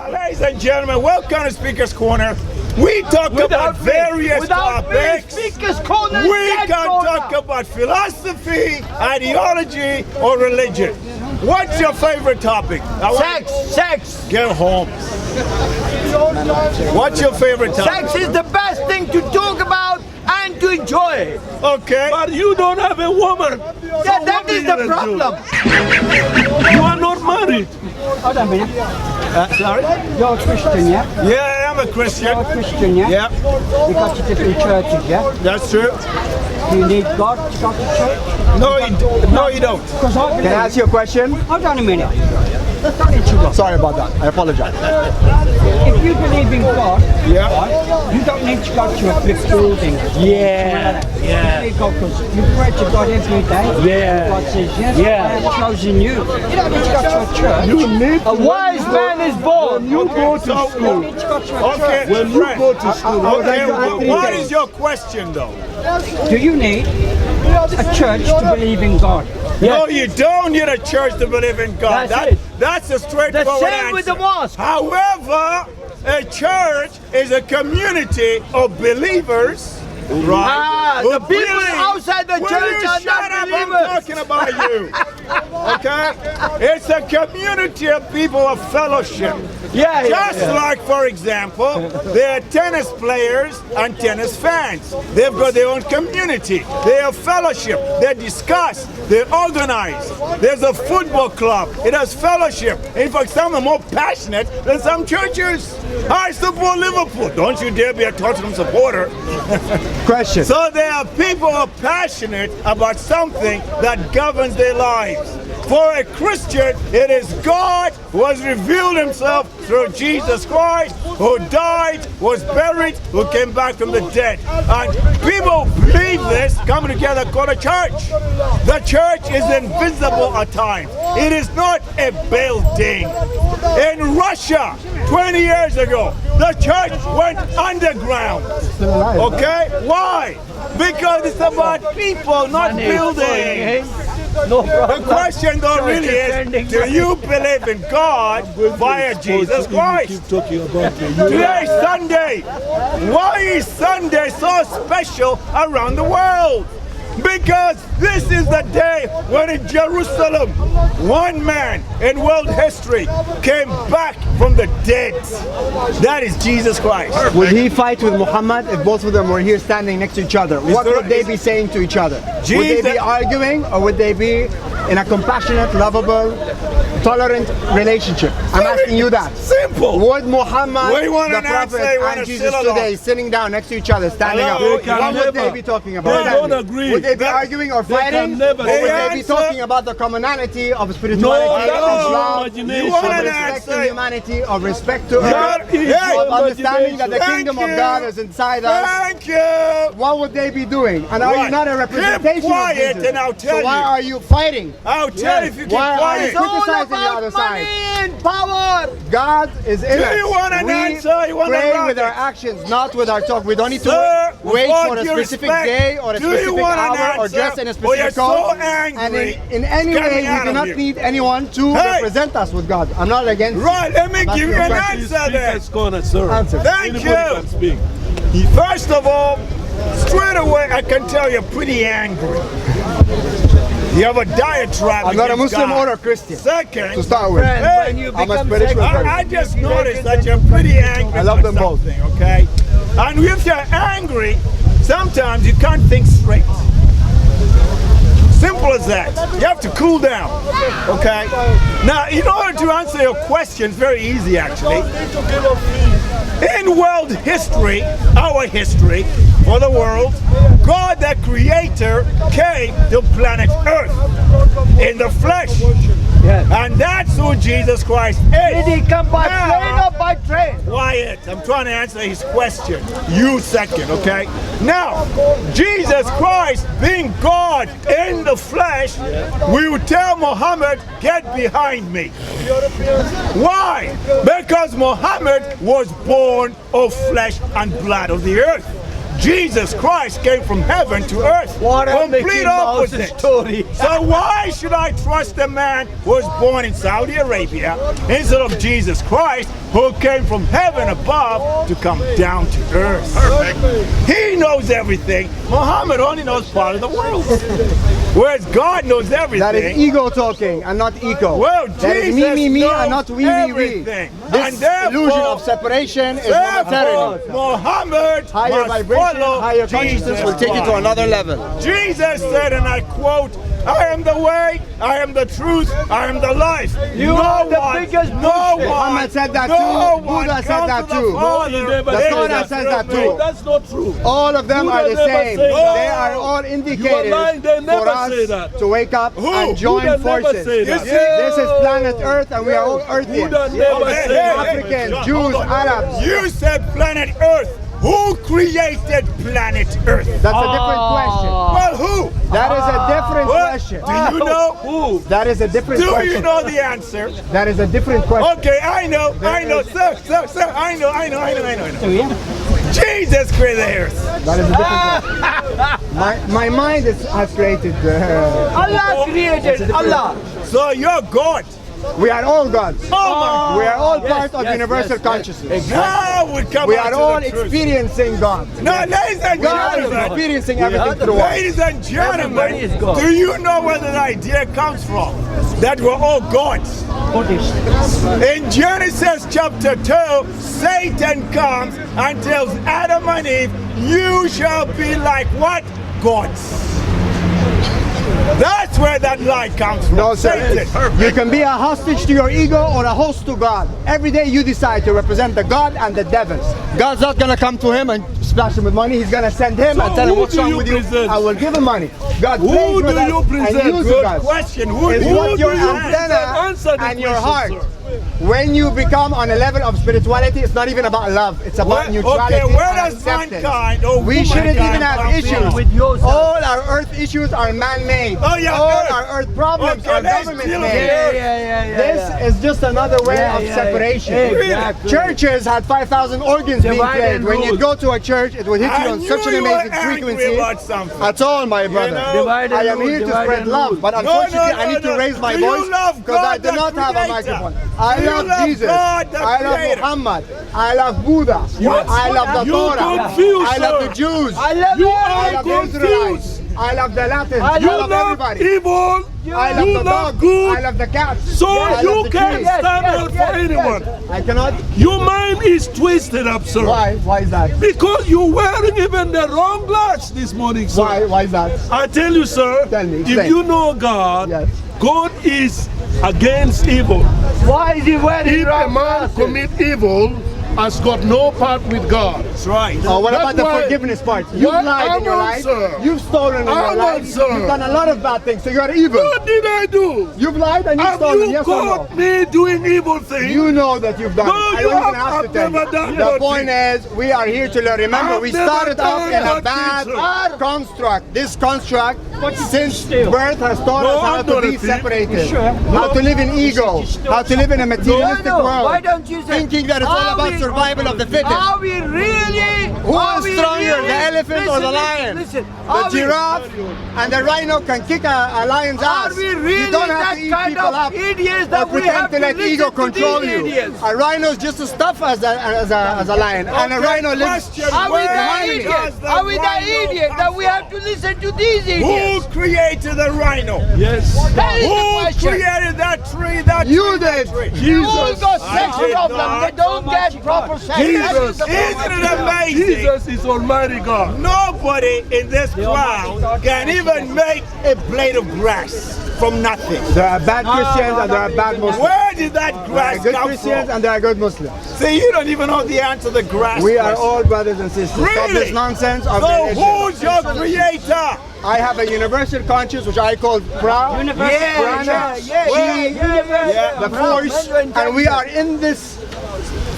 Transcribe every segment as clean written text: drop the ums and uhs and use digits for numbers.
Ladies and gentlemen, welcome to Speaker's Corner. We talk about various topics. We can talk about philosophy, ideology, or religion. What's your favorite topic? Sex. Get home. What's your favorite topic? Sex is the best thing to talk about and to enjoy. Okay. But you don't have a woman. Yeah, that is the problem. You are not married. Hold on a minute. Sorry? You're a Christian, yeah? Yeah, I'm a Christian. You're a Christian, yeah? Yeah, You got your different churches, yeah? that's true. Do you need God to go to church? No, you don't. Because I believe... Can I ask you a question? Hold on a minute. Don't interrupt. Sorry about that. I apologize. If you believe in God, Yeah. right, you don't need to go to a big building. Yeah. You believe God because you pray to God every day. Yeah. God says, yes, Yeah. I have chosen you. You don't need to go to a church. You need A wise man is born. when you go to You don't school. need to go to a Okay. church. When you go to school. Okay, what is your question though? Do you need a church to believe in God? No, you don't need a church to believe in God. That's it. That's a The straightforward same answer. with the mosque. However, a church is a community of believers, right? The who people believe. outside the Will church you are shut not up? believers. I'm talking about you. Okay? It's a community of people of fellowship. Yeah, Just like, for example, there are tennis players and tennis fans. They've got their own community. They have fellowship. They discuss. They organize. There's a football club. It has fellowship. In fact, some are more passionate than some churches. I support Liverpool. Don't you dare be a Tottenham supporter. Question. So there are people who are passionate about something that governs their lives. For a Christian, it is God who has revealed himself through Jesus Christ, who died, was buried, who came back from the dead. And people who believe this come together called a church. The church is invisible at times. It is not a building. In Russia, 20 years ago, the church went underground. Okay? Why? Because it's about people, not buildings. No problem. The question though really is, do you believe in God via Jesus Christ? Keep talking about it. Today is Sunday. Why is Sunday so special around the world? Because this is the day when in Jerusalem, one man in world history came back from the dead. That is Jesus Christ. Would he fight with Muhammad if both of them were here standing next to each other? What would they be saying to each other? Would they Jesus- be arguing, or would they be in a compassionate, lovable, tolerant relationship? I'm asking you that. Simple. Would Muhammad, What do you want the an answer? Prophet, You want and a Jesus silo? today sitting down next to each other, standing Hello? up, They can what would never- they be talking they about? don't agree. Would they be They- arguing or they can fighting? never- Or would The they be answer- talking about the commonality of spirituality, No, of that is your Islam, imagination. You want of an respect to answer? humanity, of respect to That earth, is your of understanding that the imagination. kingdom Thank of you. God is inside us? Thank you. What would they be doing? And are you Right. not a Keep representation quiet of Jesus? and I'll tell so why you. are you fighting? I'll tell you if you keep Why are quiet. It's all criticizing the about other money side? and power. God is in Do us. you want an we answer? You want a pray rocket? with our actions, not with our talk. We don't need Sir, to wait with for a all due specific respect, day or a do you specific want an hour or answer? dress in a Or you're specific code. so angry, And in any get me way, we out do of not here. need anyone to Hey! represent us with God. I'm not against. Right, let me That's give you your an question. answer then. Speaker's corner, sir. Answer. Thank Anybody you. can speak. First of all, straight away I can tell you're pretty angry. You have a diatribe. I'm not a against Muslim God. or a Christian. Second, To start with. Friend, Hey, when you I'm a become spiritual secular, I just noticed that you're pretty angry. I love about them both. something, okay? And if you're angry, sometimes you can't think straight. Simple as that. You have to cool down, okay? Now, in order to answer your question, it's very easy actually. In world history, our history for the world, God the Creator came to planet Earth in the flesh. And that's who Jesus Christ is. Did he come by Now- plane or by train? Quiet. I'm trying to answer his question. You second, okay? Now, Jesus Christ being God in the flesh, we would tell Muhammad, get behind me. Why? Because Muhammad was born of flesh and blood of the earth. Jesus Christ came from heaven to earth. What a Complete Mickey Mouse opposite. story. So why should I trust a man who was born in Saudi Arabia instead of Jesus Christ, who came from heaven above to come down to earth? Perfect. He knows everything. Muhammad only knows part of the world. Whereas God knows everything. That is ego talking and not eco. Well, that is Jesus me, knows and not we. everything. This illusion of separation is therefore, momentarily. Muhammad Higher must vibration, follow higher consciousness Jesus will take you to Christ. another level. Jesus said, and I quote, I am the way, I am the truth, I am the life. You are the biggest no bullshit. one, Muhammad said that no too. one Buddha said comes that to the too. Father No, he never The said Torah that. says that through too. me. That's not true. All of them Buddha are the never same. said that. They are all indicators lying. They never for us say that. to wake up Who? and join Buddha never forces. say that. This is planet Earth and we are all Earthians. Buddha never Hey, said hey, that. hey. Africans, Jews, Arabs. You said planet Earth. Who created planet Earth? That's a different question. Well, who? That is a different What? question. Do you know? Who? That is a different Do question. you know the answer? That is a different question. Okay, I know, sir, I know. So yeah. Jesus created the earth. That is a different question. My mind has created. Allah created Allah. So you're God. We are all gods. Oh We are all Yes, part of yes, universal yes, consciousness. my. Now we come We out are to all the truth. experiencing God. Now, ladies and God is gentlemen, experiencing everything through us. ladies and Everybody is gentlemen, God. do you know where the idea comes from? That we're all gods. In Genesis chapter 2, Satan comes and tells Adam and Eve, you shall be like what? Gods. That's where that lie comes from. No, sir. Satan. You can be a hostage to your ego or a host to God. Every day you decide to represent the God and the devils. God's not going to come to him and splash him with money. He's going to send him and tell him who what's do wrong you with you. present? I will give him money. God Who plays with do us you present? and uses Good us. question. Who It's do what you your present? antenna Answer the and your question, heart. sir. When you become on a level of spirituality, it's not even about love. It's about neutrality. Okay, where and does acceptance. mankind or We shouldn't even womankind have come issues. from? With yourself. All our earth issues are man-made. Oh, yeah, All Earth. our earth problems Okay, are let's government deal with made. it. This is just another way Yeah, of yeah, separation. yeah. Exactly. Churches had 5,000 organs being Divide played. and When you rule. go to a church, it will hit you I on knew such an you were amazing angry frequency. about something. That's all, my brother. know? Divide and I am rule, here to divide spread and love, rule. but No, unfortunately, no, I need no. to raise my Do you voice love because I God, do the not have a Creator? microphone. I Do you love love Jesus. God, the I love Creator? Muhammad. I love Buddha. I love the You Torah. confused, I love sir. the Jews. I love You you. I are love the Israelites. I love the Latins. I You love love everybody. evil. I love you the love dog. good. I love the cats. So I love you the can trees. stand up for anyone. I cannot. Your mind is twisted up, sir. Why? Why is that? Because you're wearing even the wrong glass this morning, sir. Why? Why is that? I tell you, sir. Tell me, If explain. you know God, Yes. God is against evil. Why is he wearing If a wrong man glasses? commit evil, has got no part with God. That's right. Oh, what That's about the why- forgiveness part? You've Why lied in your I'm on, life. sir. You've stolen in your I'm life. on, sir. You've done a lot of bad things, so you're evil. What did I do? You've lied and you've Have stolen, you yes or no? caught me doing evil things? You know that you've done No, it. I you don't even have- have to I've tell never you. done The that point is, we are here to learn. Remember, I've we never started off done in a that bad thing, construct. This construct, since still. birth, has taught No, us how I'm to not be a thief. separated, Sure. how to live in ego, how to live in a materialistic No, world, why don't you say? thinking that it's all Are about we- survival of the fittest. Are we really? Who are is we stronger, really- the elephant or the lion? Listen, The are we- giraffe and the rhino can kick a lion's Are ass. we really You don't have that to eat kind people of up idiots or that we pretend have to to let listen ego to control these you. idiots? A rhino is just as tough as a lion, and a rhino lives. Question, Are we where the does idiots? the Are we the rhino idiots come that we from? have to listen to these Who idiots? created the rhino? Yes. That is the Who question. created that tree? That You tree, that did. tree? You all got I sex did problems. not. They don't get proper sex. That is Jesus. the Isn't problem. it amazing? Jesus is Almighty God. Nobody in this crowd can even make a blade of grass from nothing. There are bad Christians and there are bad Muslims. Where did that There are grass good come Christians from? and there are good Muslims. See, you don't even know the answer to the grass We are question. all brothers and sisters. Stop Really? this nonsense of So religion. who's your creator? I have a universal conscious which I call Pra, Universal Prana, Well, Chi, the force, and we are in this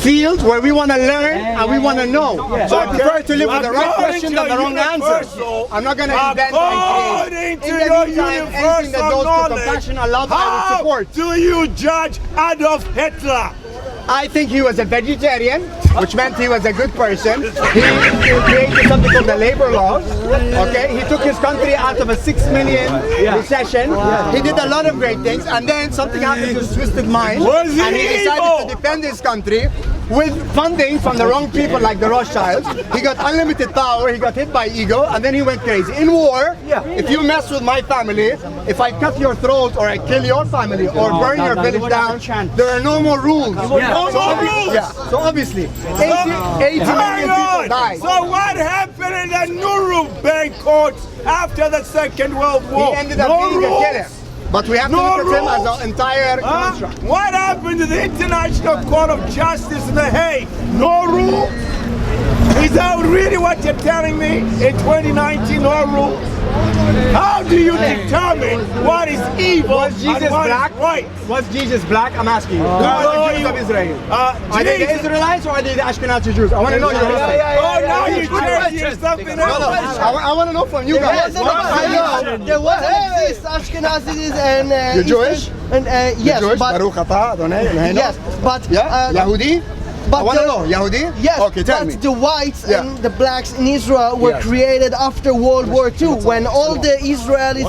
field where we want to learn and we want to know. So I prefer to live with the right According question to than the wrong answer. universal- I'm not going to invent and According create. to In the your meantime, anything that universal goes to knowledge, compassion and love, I will how support. do you judge Adolf Hitler? I think he was a vegetarian, which meant he was a good person. He created something called the labor laws. Okay, he took his country out of a 6 million recession. He did a lot of great things, and then something happened to his twisted mind, and he decided to defend his country with funding from the wrong people like the Rothschilds. He got unlimited power, he got hit by ego, and then he went crazy. In war, if you mess with my family, if I cut your throat or I kill your family or burn your village down, there are no more rules. No more rules. Yeah. So obviously, 80 million people died. So what happened in the Nuremberg courts after the Second World War? He ended up being a killer. But we have to look at him as an entire construct. What happened to the International Court of Justice in The Hague? No rules? Is that really what you're telling me? In 2019, no rules? How do you determine what is evil Was Jesus and what black? is right? Was Jesus black? I'm asking you. Who are the Jews of Israel? Are they the Israelites or are they the Ashkenazi Jews? I want to know your history. Oh, now you change something else. I want to know from you guys. There was exist Ashkenazis and You're Jewish? And yes, Jewish? but Baruch atah Adonai Eloheinu? yes, but Yeah? Yahudi? but I want to the- know. Yahudi? Yes, Okay, tell but me. the whites Yeah. and the blacks in Israel were Yes. created after World War II, when all the Israelis,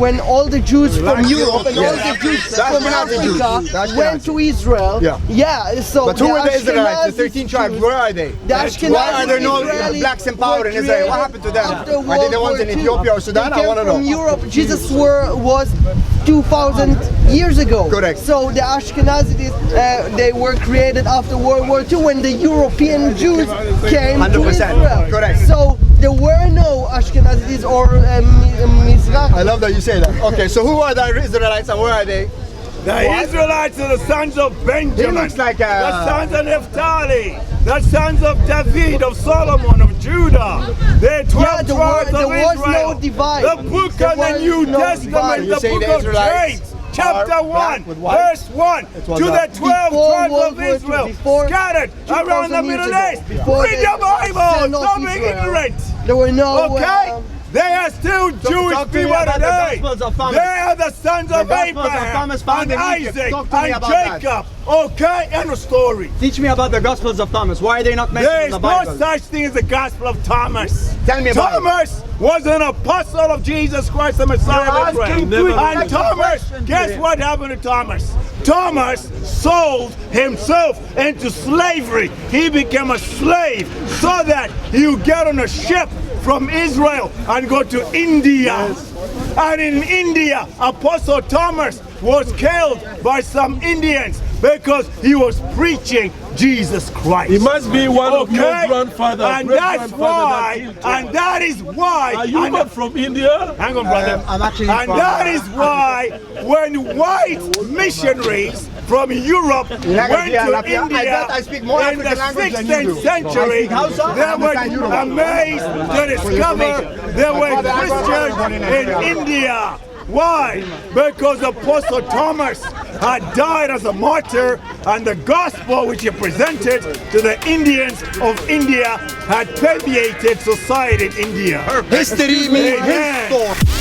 when all the Jews from Europe and all the Jews from Ashkenazi Jews. Africa The went to Ashkenazi. Israel. Yeah. So But who were the Israelites? The Ashkenazi 13 tribes, Jews- where are they? The Ashkenazi Why are there no Israelis blacks in power were in Israel? What created happened to them? after Are they the World ones in War II. Ethiopia or Sudan? They I came want to from know. Europe. Jesus was 2,000 years ago. Correct. So the Ashkenazis, they were created after World War II when the European Jews came 100%. to Israel. Correct. So there were no Ashkenazis or Mizrahi. I love that you say that. Okay, so who are the Israelites and where are they? The Israelites are the sons of Benjamin. He looks like the sons of Naphtali. The sons of David, of Solomon, of Judah. They're 12 tribes there of was Israel. no divide. The book There of the was New no Testament, divide. You the say book the of Israelites James, chapter are 1, black with white? verse 1, was to the that? 12 Before tribes World of War II, Israel, before scattered around the 2000 Middle years East. ago, before Read the the Bible, sin of stop being Israel. ignorant. There were no. Okay? They are still Jewish talk to me people about the today. Gospels of Thomas. They are the sons of Gospels of Abraham Thomas found and in Egypt. Isaac Talk to me and about that. Jacob. Okay? End of story. Teach me about the Gospels of Thomas. Why are they not mentioned There in is the no Bible? such thing as the Gospel of Thomas. Tell me about it. Thomas was an apostle of Jesus Christ, the Messiah of Israel. And Thomas, guess what happened to Thomas? Thomas sold himself into slavery. He became a slave so that he would get on a ship from Israel and go to India. And in India, Apostle Thomas was killed by some Indians because he was preaching Jesus Christ. He must be one of your Okay? grandfather, And that's great-grandfather why, that killed and that is why, Are you and- not from India? hang on, brother. I'm actually and from- that is why when white missionaries from Europe went to India I bet I speak more in the African language than you 16th do. century, I speak Hausa, they I were understand Yoruba. amazed to discover there were Christians in India. Why? Because Apostle Thomas had died as a martyr, and the gospel which he presented to the Indians of India had permeated society in India. History means Amen. his story.